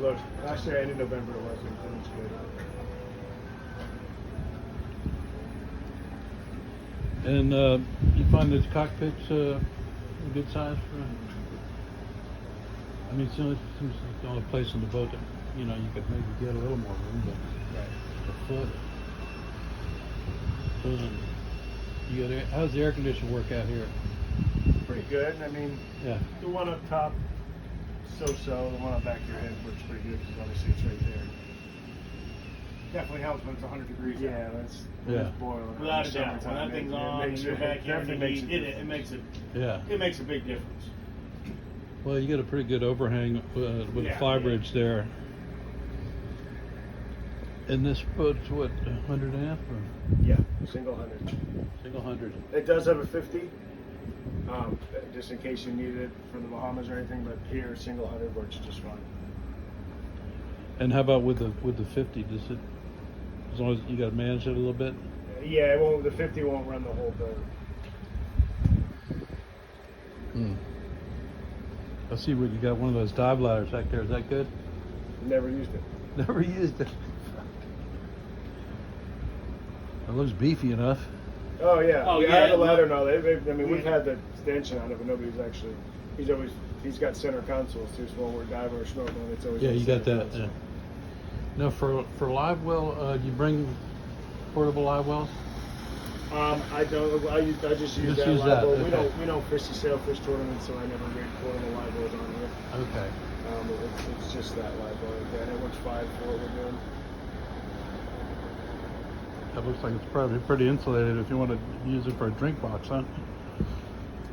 looks. Last year, end of November, it looks good. And you find this cockpit's a good size for? I mean, it's the only place in the boat that you could maybe get a little more room, but Right. a foot. How's the air conditioning work out here? Pretty good. I mean, Yeah. the one up top, so-so. The one on back of your head works pretty good because obviously it's right there. Definitely helps when it's 100 degrees. Yeah, that's boiling. Without a doubt. When that thing's on, and you're back here, definitely makes it makes a big difference. Well, you got a pretty good overhang with the fly bridge there. And this boat's what, 100 amp? Or? Yeah, single 100. Single 100. It does have a 50, just in case you need it for the Bahamas or anything. But here, single 100 works just fine. And how about with the 50? Does it? As long as you got to manage it a little bit. Yeah, it won't. The 50 won't run the whole boat. I see what you got. One of those dive ladders back there. Is that good? Never used it. Never used it. It looks beefy enough. Oh yeah. Oh, I yeah. had the ladder now. I mean, we've had the stanchion on it, but nobody's actually. He's got center consoles too. So when we're diving or snorkeling, it's always. Yeah, you got center that. console. Yeah. Now for live well, do you bring portable live wells? I don't. I just use that use live that, well. okay. We don't fish the sailfish tournament, so I never rig portable live wells on here. Okay. It's just that live well like that. It works fine for what we're doing. That looks like it's probably pretty insulated if you want to use it for a drink box, huh?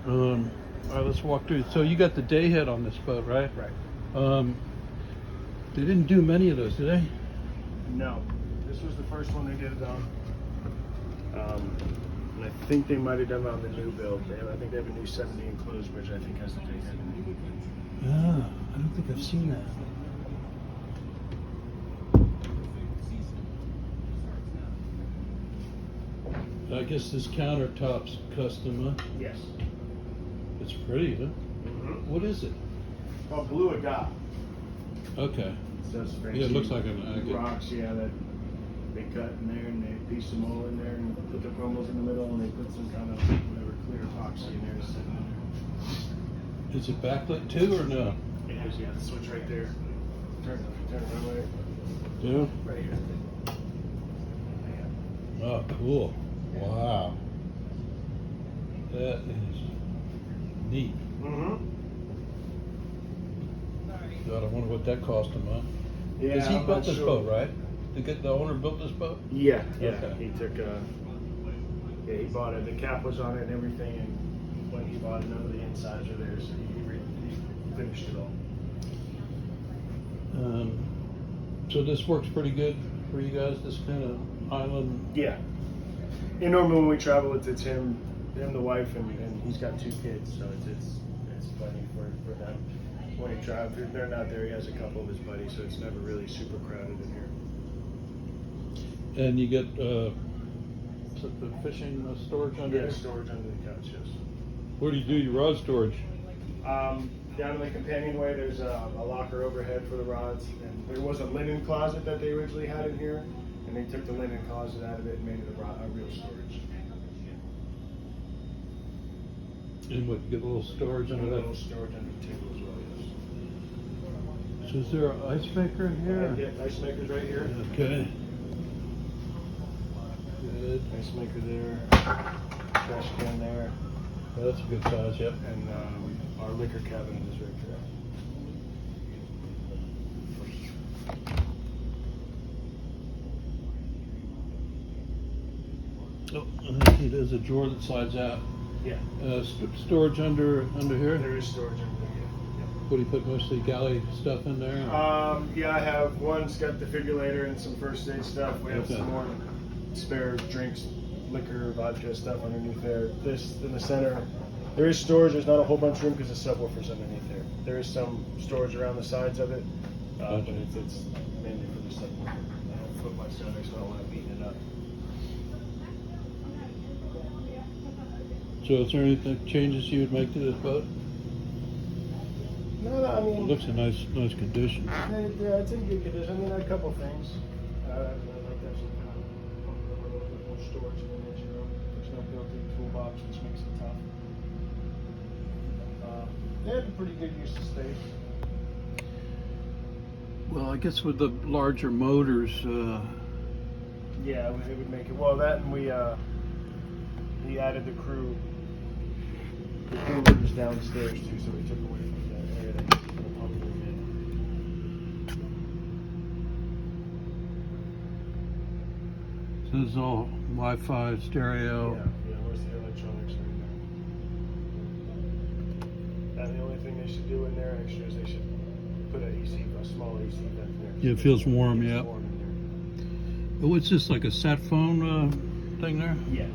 All right, let's walk through. So you got the day head on this boat, right? Right. They didn't do many of those, did they? No, this was the first one they did it on. And I think they might have done it on the new build. I think they have a new 70 enclosed bridge. I think has the day head. Yeah, I don't think I've seen that. I guess this countertop's custom, huh? Yes. It's pretty, huh? Mm-hmm. What is it? Oh, blue agate. Okay. So it's Yeah, it looks like a rocks. Yeah, that they cut in there and they piece them all in there and put the crumbles in the middle and they put some kind of whatever clear epoxy in there to sit in there. Is it backlit too or no? It is. Yeah, the switch right there. Turn that way. Yeah. Right here. Oh, cool. Wow. That is neat. Mm-hmm. God, I wonder what that cost him, huh? Yeah. Because he I'm built not this sure. boat, right? The owner built this boat? Yeah. Yeah. Okay. He took. He bought it. The cap was on it and everything. And when he bought it, none of the insides are there, so he finished it all. So this works pretty good for you guys, this kind of island? Yeah. And normally when we travel, it's him, the wife, and he's got 2 kids, so it's plenty for them. When he travels, if they're not there, he has a couple of his buddies, so it's never really super crowded in here. And you get the fishing storage under here? Storage under the couch, yes. Where do you do your rod storage? Down in the companionway, there's a locker overhead for the rods, and there was a linen closet that they originally had in here, and they took the linen closet out of it and made it a real storage. And what, you get a little storage under A that? little storage under the table as well, yes. So is there an ice maker in here? Yeah, ice maker's right here. Okay. Good. Ice maker there, trash can there, Oh, that's a good size, yep. and our liquor cabinet is right there. Oh, there's a drawer that slides out. Yeah. Storage under here? There is storage under there, yeah. What do you put mostly galley stuff in there? Yeah, I have one's got defibrillator and some first aid stuff. We have some more spare drinks, liquor, vodka stuff underneath there. This in the center. There is storage. There's not a whole bunch of room because the subwoofer's underneath there. There is some storage around the sides of it, but it's mainly for the subwoofer. I don't flip my stomach, so I don't want to beating it up. So is there anything changes you would make to this boat? No, I It mean, looks in nice condition. yeah, it's in good condition. I mean, a couple things. I'd like to have some kind of a little bit more storage in the engine room. There's no built-in toolbox, which makes it tough. They have a pretty good use of space. Well, I guess with the larger motors, Yeah, it would make it. Well, that and he added the crew. The crew rooms downstairs too, so we took away from that area that he put a pump room in. so this is all Wi-Fi, stereo. Yeah, where's the electronics right there? And the only thing they should do in there extra is they should put a small AC vent in there. Yeah, it feels warm, It's yeah. warm in Oh, what's this, like a sat phone thing there? there. Yeah.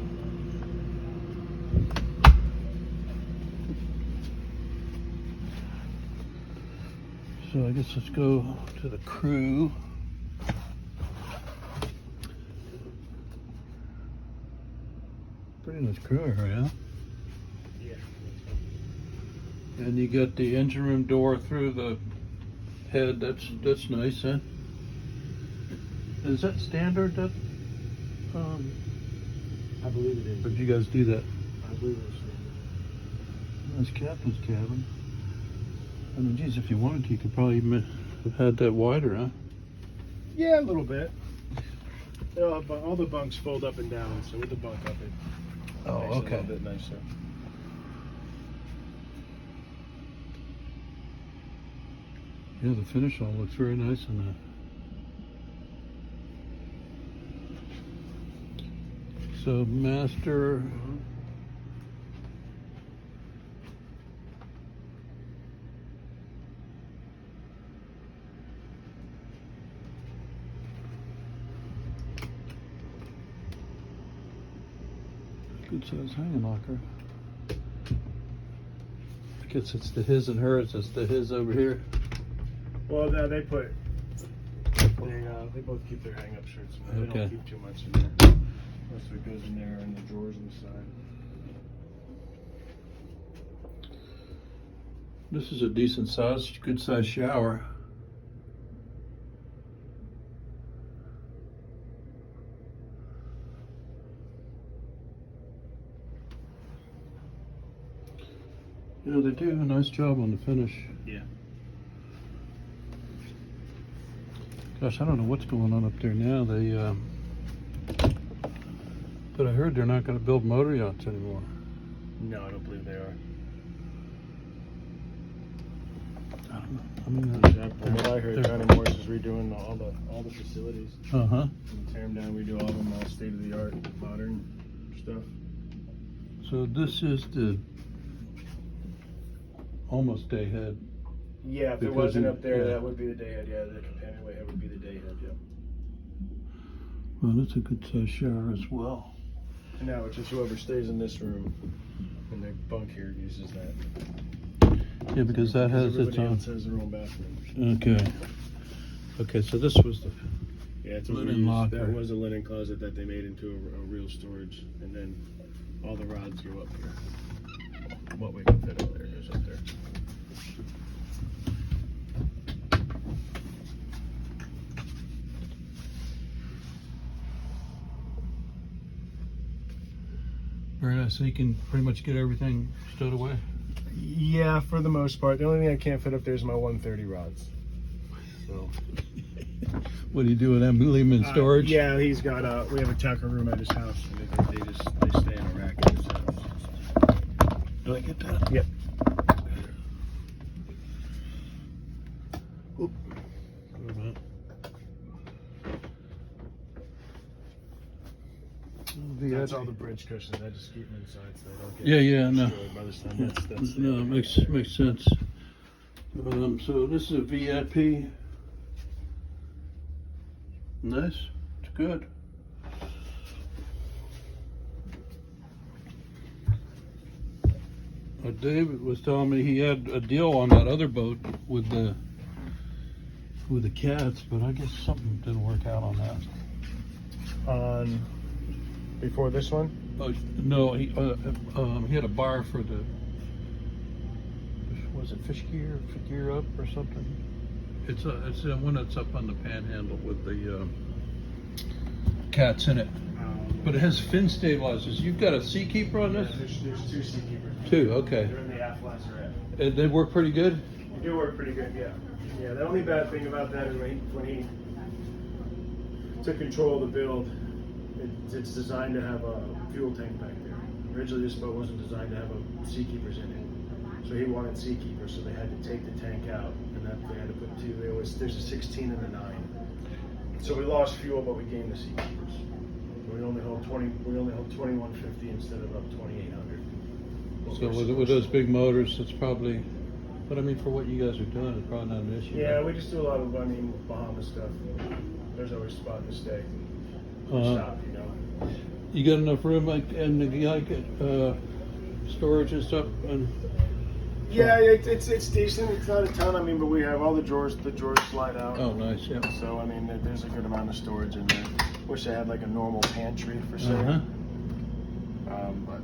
So I guess let's go to the crew. Pretty nice crew area. Yeah. And you got the engine room door through the head. That's nice, huh? Is that standard? That I believe it is. or did you guys do that? I believe it is. Nice captain's cabin. I mean, geez, if you wanted to, you could probably even have had that wider, huh? Yeah, a little bit. All the bunks fold up and down, so with the bunk up, it Oh, makes it a okay. little bit nicer. Yeah, the finish all looks very nice in that. So master. Good size hanging locker. I guess it's the his and hers. It's the his over here. Well, no, they both keep their hang-up shirts in there. They Okay. don't keep too much in there. Most of it goes in there and the drawers on the side. This is a decent size, good size shower. Yeah, they do a nice job on the finish. Yeah. Gosh, I don't know what's going on up there now. But I heard they're not going to build motor yachts anymore. No, I don't believe they are. I don't know. I mean, From what I heard, they're- Johnny Morris is redoing all the facilities. Uh-huh. And tear them down, redo all of them, all state-of-the-art, modern stuff. So this is the almost day head. Yeah, if it Because wasn't you- up there, yeah. that would be the day head. Yeah, the companionway head would be the day head. Yeah. Well, that's a good size shower as well. And now it's just whoever stays in this room in their bunk here uses that. Yeah, because that has its everybody own. else has their own bathrooms. Okay. Okay, so this was the. Yeah, it's a Linen reuse. locker. That was a linen closet that they made into a real storage, and then all the rods go up here. What we can fit up there goes up there. Very nice. So you can pretty much get everything stowed away. Yeah, for the most part. The only thing I can't fit up there is my 130 rods. So. What do you do with them? Leave them in storage? Yeah, he's got we have a tackle room at his house. And they stay in a rack at his house. Do I get that? Yep. Oop. Wait a minute. That's all the bridge cushions. I just keep them inside so they don't get Yeah, no. destroyed by the sun. That's No, it makes sense. So this is a VIP. Nice. It's good. David was telling me he had a deal on that other boat with the cats, but I guess something didn't work out on that. On before this one? Oh no, he had a bar for the. was it Fish Gear Up or something? It's the one that's up on the panhandle with the cats in it. But it has fin stabilizers. You've got a Seakeeper on this? There's 2 Seakeepers. 2, okay. They're in the aft lanceret. And they work pretty good? They do work pretty good, yeah. Yeah, the only bad thing about that is when he took control of the build, it's designed to have a fuel tank back there. Originally, this boat wasn't designed to have Seakeepers in it. So he wanted Seakeepers, so they had to take the tank out, and that they had to put 2. There's a 16 and a 9. So we lost fuel, but we gained the Seakeepers. We only hold 2150 instead of up 2800. So with those big motors, it's probably, but I mean, for what you guys are doing, it's probably not an issue. Yeah, we just do a lot of Bahamas stuff. There's always a spot to stay. Stop, you know. You got enough room storage and stuff? Yeah, it's decent. It's not a ton. I mean, but we have all the drawers slide out. Oh, nice, yeah. So I mean, there's a good amount of storage in there. Wish I had like a normal pantry for sale. But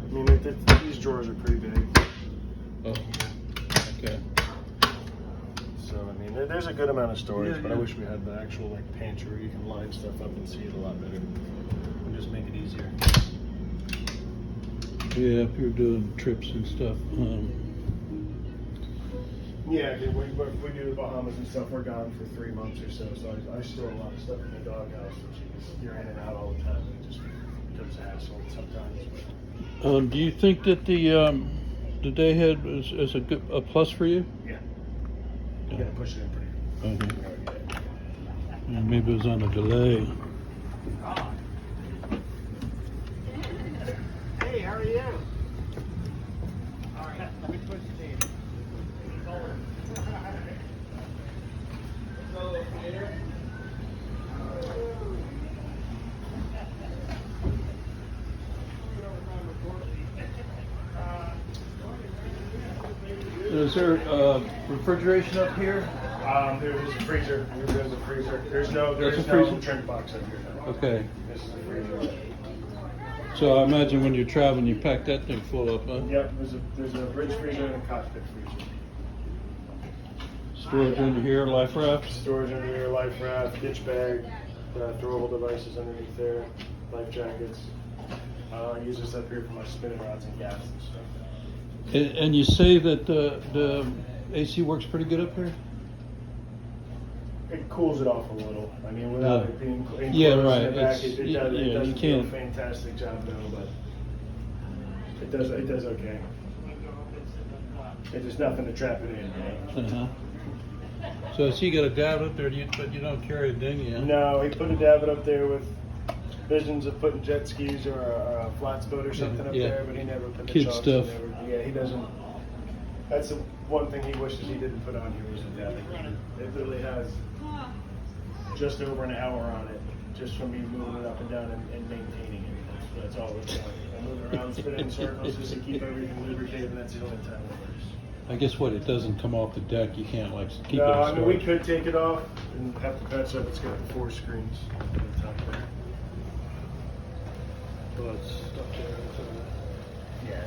I mean, these drawers are pretty big. Oh, okay. So I mean, there's a good amount of storage, Yeah, but yeah. I wish we had the actual like pantry where you can line stuff up and see it a lot better and just make it easier. Yeah, if you're doing trips and stuff. Yeah, we do the Bahamas and stuff. We're gone for 3 months or so, so I store a lot of stuff in the doghouse, which is you're in and out all the time, and it just becomes a hassle sometimes. Do you think that the day head is a plus for you? Yeah. You gotta push it in pretty good. Yeah, maybe it was on a delay. Hey, how are you? All right, let me push it in. Is there refrigeration up here? There's a freezer. There's a freezer. There's no freezer? drink box up here. No. Okay. This is a freezer. So I imagine when you're traveling, you pack that thing full up, huh? Yep. There's a bridge freezer and a cockpit freezer. Storage under here, life raft. Storage under here, life raft, ditch bag, throwable devices underneath there, life jackets. I use this up here for my spinning rods and gas and stuff. And you say that the AC works pretty good up here? It cools it off a little. I mean, without it being enclosed Yeah, right. in the back, It's- it yeah, doesn't you do a can't- fantastic job though, but it does okay. It's just nothing to trap it in, right? Uh-huh. So you got a dab up there, but you don't carry a dinghy, huh? No, he put a davit up there with visions of putting jet skis or a flats boat or something up Yeah. there, but he never put the Kid chocks. stuff. He doesn't. That's the one thing he wishes he didn't put on here was the davit. It literally has just over an hour on it, just from me moving it up and down and maintaining it. That's all it's doing. I move it around, spin it in circles just to keep everything lubricated, and that's the only time it works. I guess what, it doesn't come off the deck, you can't like keep No, it in I mean, we storage. could take it off and have to patch up. It's got the 4 screens on the top there. Well, it's stuck there, Yeah.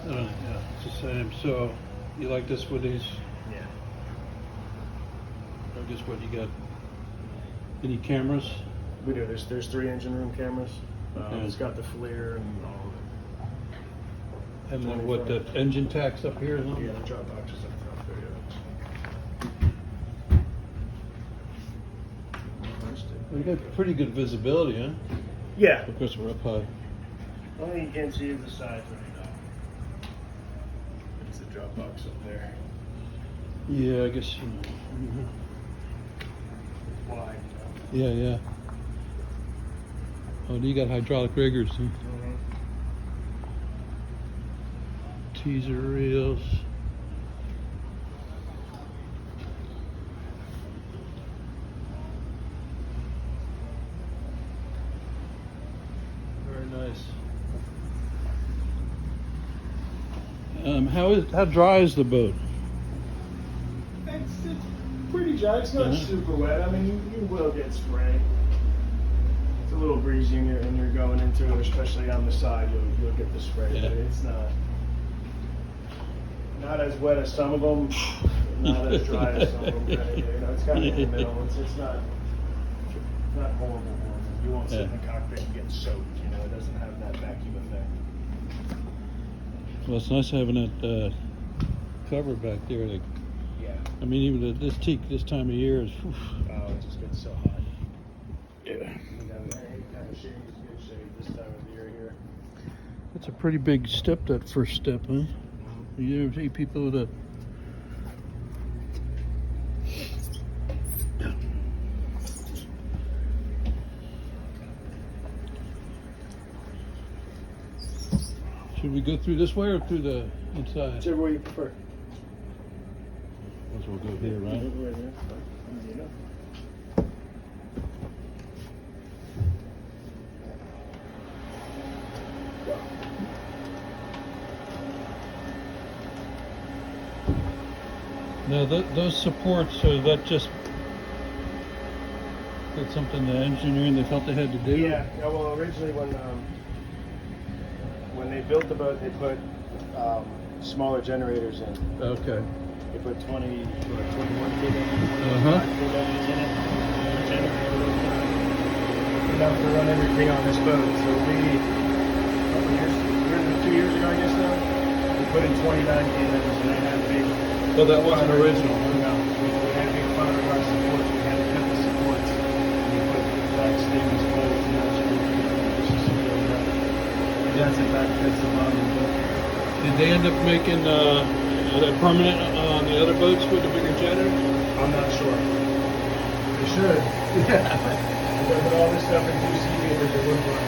yeah, it's the same. So you like this with these? Yeah. I guess what you got? Any cameras? We do. There's 3 engine room cameras. Okay. It's got the FLIR and all of it. And then what, the engine tacks up here? Huh? Yeah, the drop boxes up top there. We got pretty good visibility, huh? Yeah. Of course, we're up high. Only thing you can't see is the sides right now. It's the drop box up there. Yeah, I guess. Wide. Yeah, yeah. Oh, you got hydraulic riggers, huh? Teaser reels. Very nice. How dry is the boat? It's pretty dry. It's not super wet. I mean, you will get spray. It's a little breezy and you're going into it, especially on the side. You'll get the spray, Yeah. but it's not. not as wet as some of them, not as dry as some of them. You know, it's kind of in the middle. It's not horrible. You won't sit in the cockpit and get soaked. You know, it doesn't have that vacuum effect. Well, it's nice having that cover back there. Like, Yeah. I mean, even this teak this time of year is. Whew. Oh, it just gets so hot. Yeah. You know, any kind of shade is good shade this time of year here. That's a pretty big step. That first step, huh? You ever see people with a. Should we go through this way or through the inside? Whichever way you prefer. Guess we'll go here, right? Right here. Easy enough. Now, those supports, that just. That's something the engineering they felt they had to do? Yeah. Well, originally when they built the boat, they put smaller generators in. Okay. They put 21 kV in Uh-huh. it. Enough to run everything on this boat. So we, a couple years, 2 years ago, I guess now, we put in 29 kV and they had big. Oh, that wasn't original. No, we had big fiberglass supports. We had to cut the supports. And we put black stainless bolts and that's That's in fact that's the bottom of the boat. Did they end up making that permanent on the other boats with the bigger generator? I'm not sure. They should. Yeah. They put all this stuff in 2 centimeters it wouldn't work.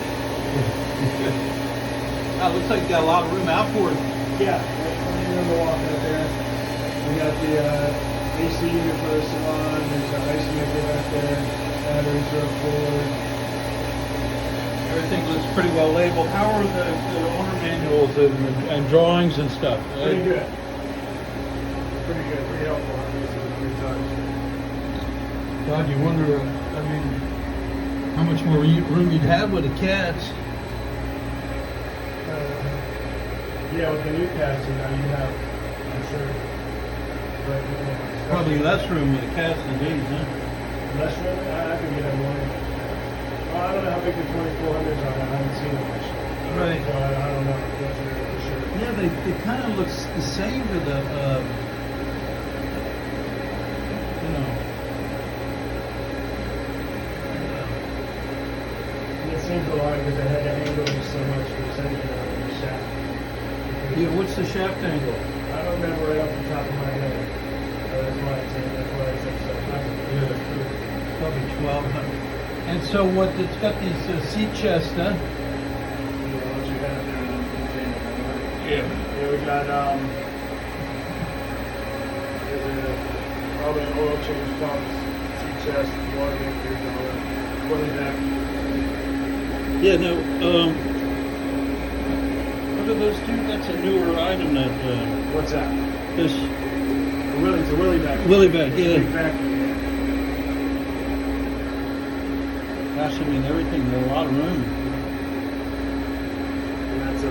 Oh, looks like you got a lot of room outboard. Yeah, right in the walk out there. We got the AC unit for the salon. There's an ice maker back there. Batteries are forward. Everything looks pretty well labeled. How are the owner manuals and drawings and stuff? Pretty good. Pretty good. Pretty helpful. I've used it 3 times. God, you wonder, I mean, how much more room you'd have with the cats. Yeah, with the new cats, you know, you have, I'm sure. But, Probably less room with the cats than these, huh? less room. I can get more. Well, I don't know how big the 2400s are. I haven't seen them much. Right. So I don't know for sure. Yeah, they kind of look the same to the, you know. And it seems a lot because I had to angle them so much for the center of the shaft. Yeah, what's the shaft angle? I don't remember right off the top of my head. That's why I said so. Yeah, probably 1200. And so what? It's got these seat chests, huh? What you got there in the container. Yeah. Yeah, we got there's probably an oil change pumps, seat chest, water makers, all that. Fully back. Yeah. No. What are those two? That's a newer item. That. What's that? This. It's a Willie back. Willie back. It's a Yeah. big vacuum. Gosh, I mean everything. There's a lot of room. And that's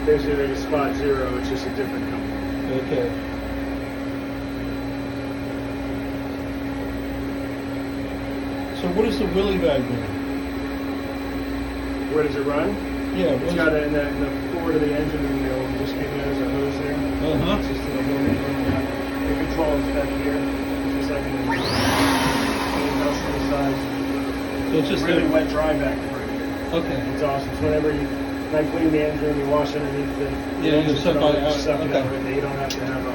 basically like a Spot Zero. It's just a different company. Okay. So what is the Willie bag doing? Where does it run? Yeah. It's got in the forward of the engine and they'll just give you a hose there. Uh-huh. It's just a little the control is back here. It's just like an industrial size. So it's just really a- wet dry vac right here. Okay. It's awesome. So whenever you clean the engine, you wash underneath the Yeah, you suck all that out. suck it Okay. out right there. You don't have to have a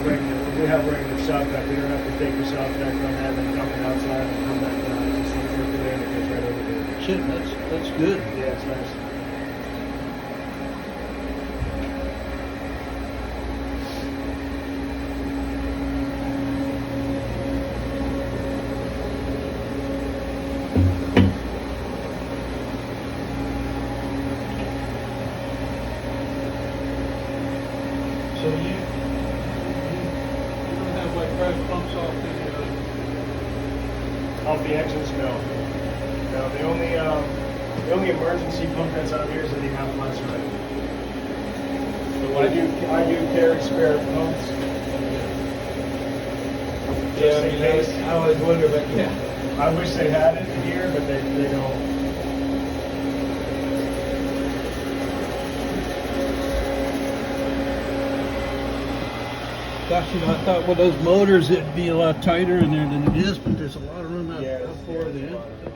regular. We have regular shop vac. You don't have to take the shop vac from that and dump it outside and come back down. It just runs right through there and it goes right over there. Shit, that's good. Yeah, it's nice. So you don't have like fresh pumps Off the engine smell. No, the only emergency pump that's out here is that you have flash right. I do carry spare pumps. Yeah, Just I in mean, case. I always wonder, but yeah. I wish they had it here, but they don't. Gosh, you know, I thought with those motors it'd be a lot tighter in there than it is, but there's a lot of room out Yeah, for the there's a end. lot of room.